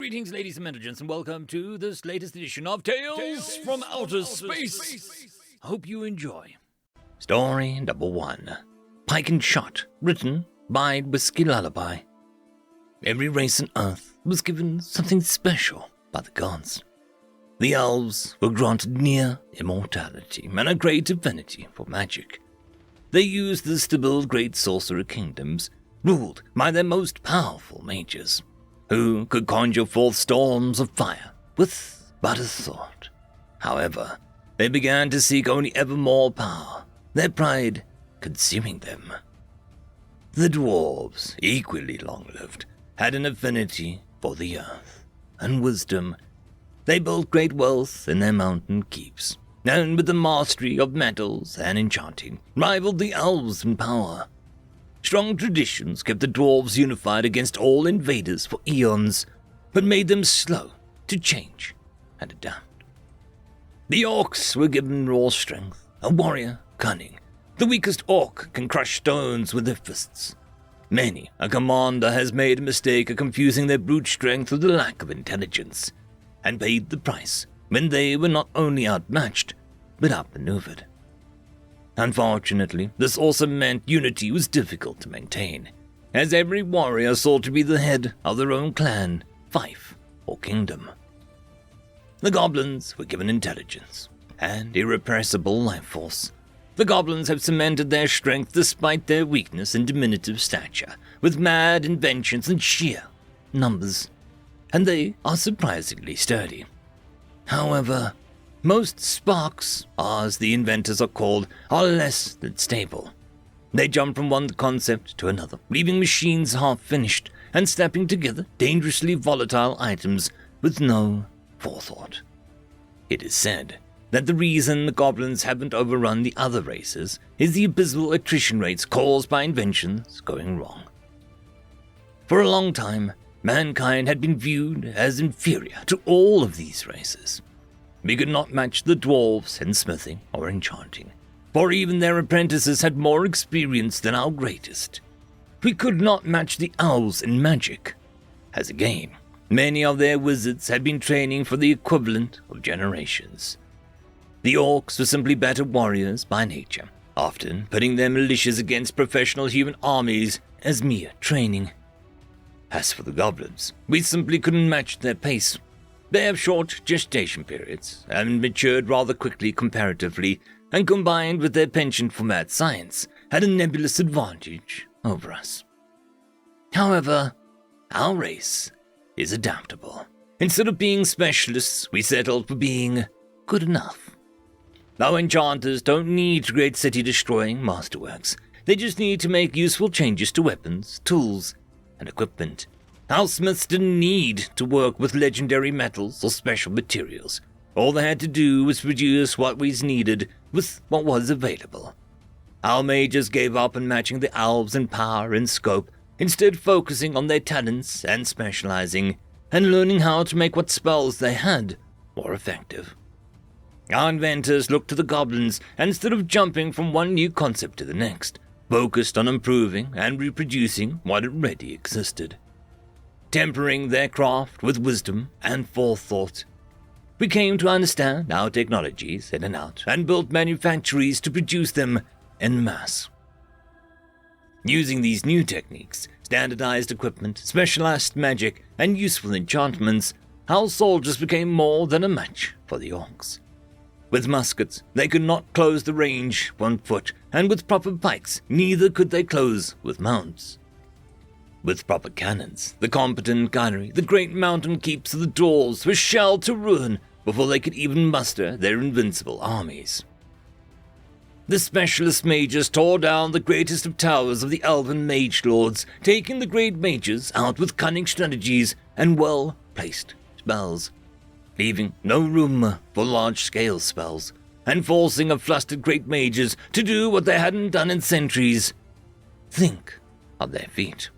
Greetings, ladies and gentlemen, and welcome to this latest edition of Tales from Outer Space. Hope you enjoy. Story number 1. Pike and Shot, written by Whiskey Lullaby. Every race on Earth was given something special by the gods. The elves were granted near immortality and a great affinity for magic. They used this to build great sorcerer kingdoms, ruled by their most powerful mages, who could conjure forth storms of fire with but a thought. However, they began to seek only ever more power, their pride consuming them. The dwarves, equally long-lived, had an affinity for the earth and wisdom. They built great wealth in their mountain keeps, and with the mastery of metals and enchanting, rivaled the elves in power. Strong traditions kept the dwarves unified against all invaders for eons, but made them slow to change and adapt. The orcs were given raw strength, a warrior cunning. The weakest orc can crush stones with their fists. Many a commander has made a mistake of confusing their brute strength with the lack of intelligence, and paid the price when they were not only outmatched, but outmaneuvered. Unfortunately, this also meant unity was difficult to maintain, as every warrior sought to be the head of their own clan, fief, or kingdom. The goblins were given intelligence and irrepressible life force. The goblins have cemented their strength despite their weakness and diminutive stature, with mad inventions and sheer numbers, and they are surprisingly sturdy. However, most sparks, as the inventors are called, are less than stable. They jump from one concept to another, leaving machines half-finished and snapping together dangerously volatile items with no forethought. It is said that the reason the goblins haven't overrun the other races is the abysmal attrition rates caused by inventions going wrong. For a long time, mankind had been viewed as inferior to all of these races. We could not match the dwarves in smithing or enchanting, for even their apprentices had more experience than our greatest. We could not match the elves in magic. As a game, many of their wizards had been training for the equivalent of generations. The orcs were simply better warriors by nature, often putting their militias against professional human armies as mere training. As for the goblins, we simply couldn't match their pace. They have short gestation periods and matured rather quickly comparatively, and combined with their penchant for mad science, had a nebulous advantage over us. However, our race is adaptable. Instead of being specialists, we settled for being good enough. Our enchanters don't need to create city-destroying masterworks. They just need to make useful changes to weapons, tools, and equipment. Our smiths didn't need to work with legendary metals or special materials. All they had to do was produce what was needed with what was available. Our mages gave up on matching the elves in power and scope, instead focusing on their talents and specializing, and learning how to make what spells they had more effective. Our inventors looked to the goblins, and instead of jumping from one new concept to the next, focused on improving and reproducing what already existed. Tempering their craft with wisdom and forethought, we came to understand our technologies in and out and built manufactories to produce them en masse. Using these new techniques, standardized equipment, specialized magic, and useful enchantments, our soldiers became more than a match for the orcs. With muskets, they could not close the range 1 foot, and with proper pikes, neither could they close with mounts. With proper cannons, the competent gunnery, the great mountain keeps of the dwarves were shelled to ruin before they could even muster their invincible armies. The specialist mages tore down the greatest of towers of the elven mage lords, taking the great mages out with cunning strategies and well-placed spells, leaving no room for large-scale spells, and forcing a flustered great mages to do what they hadn't done in centuries: think of their feet.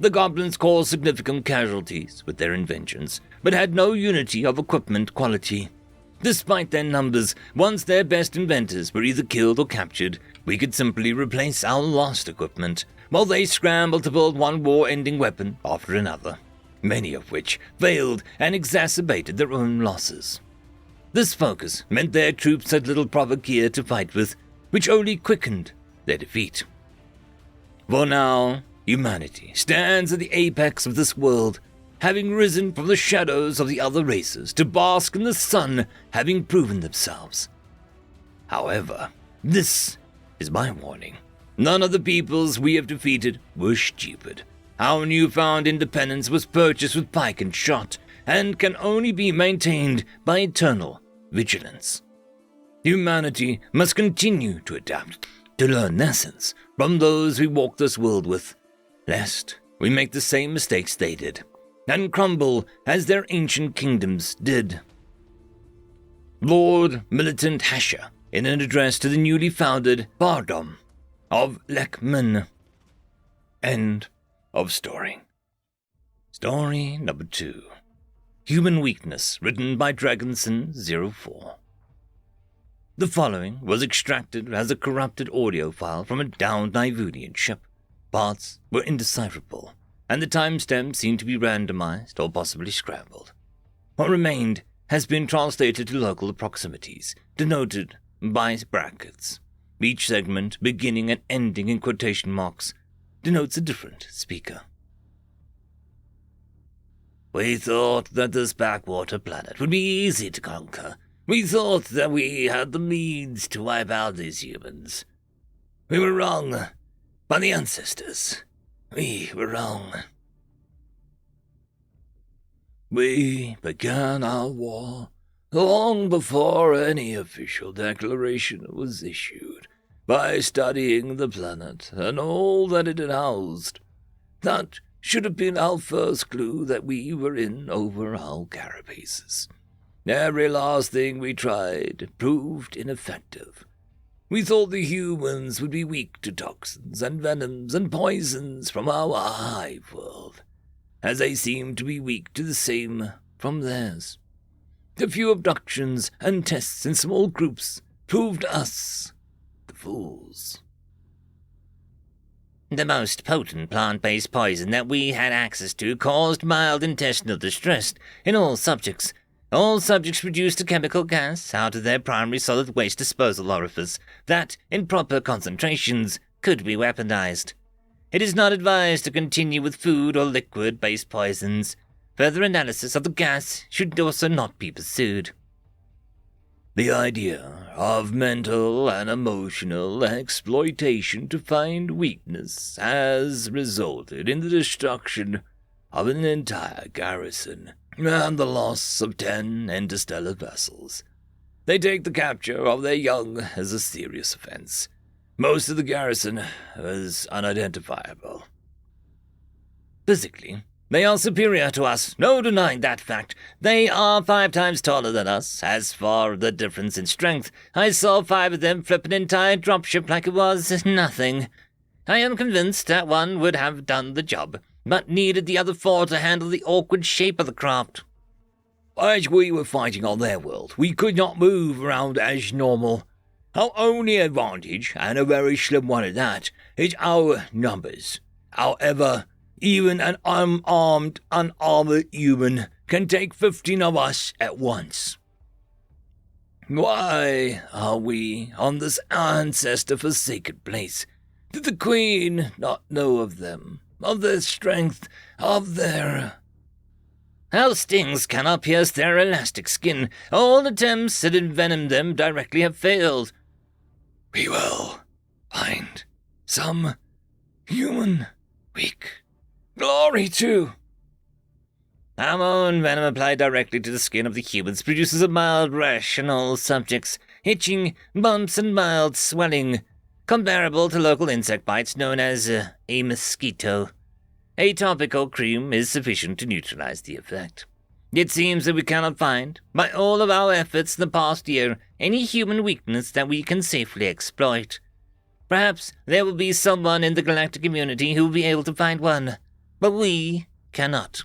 The goblins caused significant casualties with their inventions, but had no unity of equipment quality. Despite their numbers, once their best inventors were either killed or captured, we could simply replace our lost equipment, while they scrambled to build one war-ending weapon after another. many of which failed and exacerbated their own losses. This focus meant their troops had little proper gear to fight with, which only quickened their defeat. For now, humanity stands at the apex of this world, having risen from the shadows of the other races to bask in the sun, having proven themselves. However, this is my warning. None of the peoples we have defeated were stupid. Our newfound independence was purchased with Pike and Shot, and can only be maintained by eternal vigilance. Humanity must continue to adapt, to learn lessons from those we walk this world with, lest we make the same mistakes they did, and crumble as their ancient kingdoms did. Lord Militant Hasher, in an address to the newly founded Bardom of Lekman. End of story. Story number 2. Human Weakness, written by Dragonson04. The following was extracted as a corrupted audio file from a downed Nivunian ship. Parts were indecipherable, and the timestamp seemed to be randomized or possibly scrambled. What remained has been translated to local proximities, denoted by brackets. Each segment, beginning and ending in quotation marks, denotes a different speaker. We thought that this backwater planet would be easy to conquer. We thought that we had the means to wipe out these humans. We were wrong. By the ancestors, we were wrong. We began our war long before any official declaration was issued, by studying the planet and all that it had housed. That should have been our first clue that we were in over our carapaces. Every last thing we tried proved ineffective. We thought the humans would be weak to toxins and venoms and poisons from our hive world, as they seemed to be weak to the same from theirs. A few abductions and tests in small groups proved us the fools. The most potent plant-based poison that we had access to caused mild intestinal distress in all subjects. All subjects produced a chemical gas out of their primary solid waste disposal orifice that, in proper concentrations, could be weaponized. It is not advised to continue with food or liquid-based poisons. Further analysis of the gas should also not be pursued. The idea of mental and emotional exploitation to find weakness has resulted in the destruction of an entire garrison and the loss of 10 interstellar vessels. They take the capture of their young as a serious offense. Most of the garrison was unidentifiable. Physically, they are superior to us, no denying that fact. They are 5 times taller than us. As for the difference in strength, I saw 5 of them flip an entire dropship like it was nothing. I am convinced that one would have done the job, but needed the other 4 to handle the awkward shape of the craft. As we were fighting on their world, we could not move around as normal. Our only advantage, and a very slim one at that, is our numbers. However, even an unarmed, unarmored human can take 15 of us at once. Why are we on this ancestor-forsaken place? Did the Queen not know of them, of their strength, of their... Our stings cannot pierce their elastic skin. All attempts to envenom them directly have failed. We will find some human weak. Glory to... Our own venom applied directly to the skin of the humans produces a mild rash in all subjects, itching, bumps, and mild swelling, comparable to local insect bites known as a mosquito. A topical cream is sufficient to neutralize the effect. It seems that we cannot find, by all of our efforts in the past year, any human weakness that we can safely exploit. Perhaps there will be someone in the galactic community who will be able to find one, but we cannot.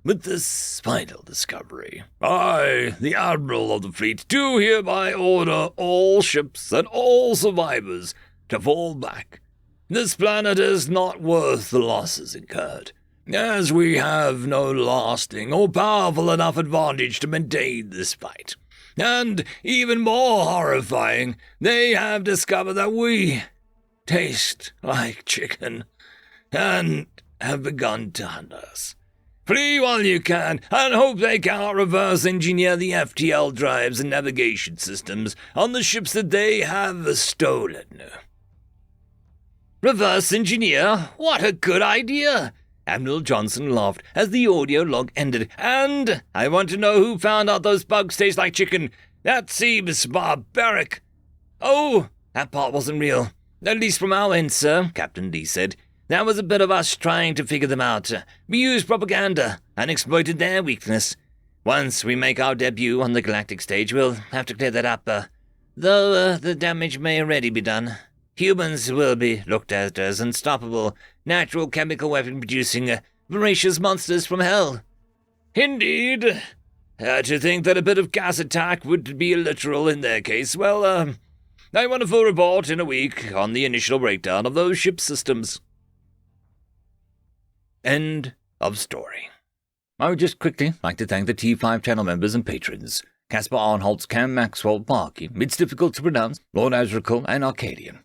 With this final discovery, I, the Admiral of the fleet, do hereby order all ships and all survivors to fall back. This planet is not worth the losses incurred. as we have no lasting or powerful enough advantage to maintain this fight. And even more horrifying, they have discovered that we taste like chicken and have begun to hunt us. Flee while you can, and hope they cannot reverse engineer the FTL drives and navigation systems on the ships that they have stolen. Reverse engineer? What a good idea! Admiral Johnson laughed as the audio log ended. And I want to know who found out those bugs taste like chicken. That seems barbaric. Oh, that part wasn't real. At least from our end, sir, Captain Lee said. That was a bit of us trying to figure them out. We used propaganda and exploited their weakness. Once we make our debut on the galactic stage, we'll have to clear that up, though the damage may already be done. Humans will be looked at as unstoppable, natural chemical weapon-producing, voracious monsters from hell. Indeed. To think that a bit of gas attack would be literal in their case, well, I want a full report in a week on the initial breakdown of those ship systems. End of story. I would just quickly like to thank the T5 channel members and patrons. Caspar Arnholtz, Cam Maxwell, Parky, It's Difficult to Pronounce, Lord Azrakul, and Arcadian.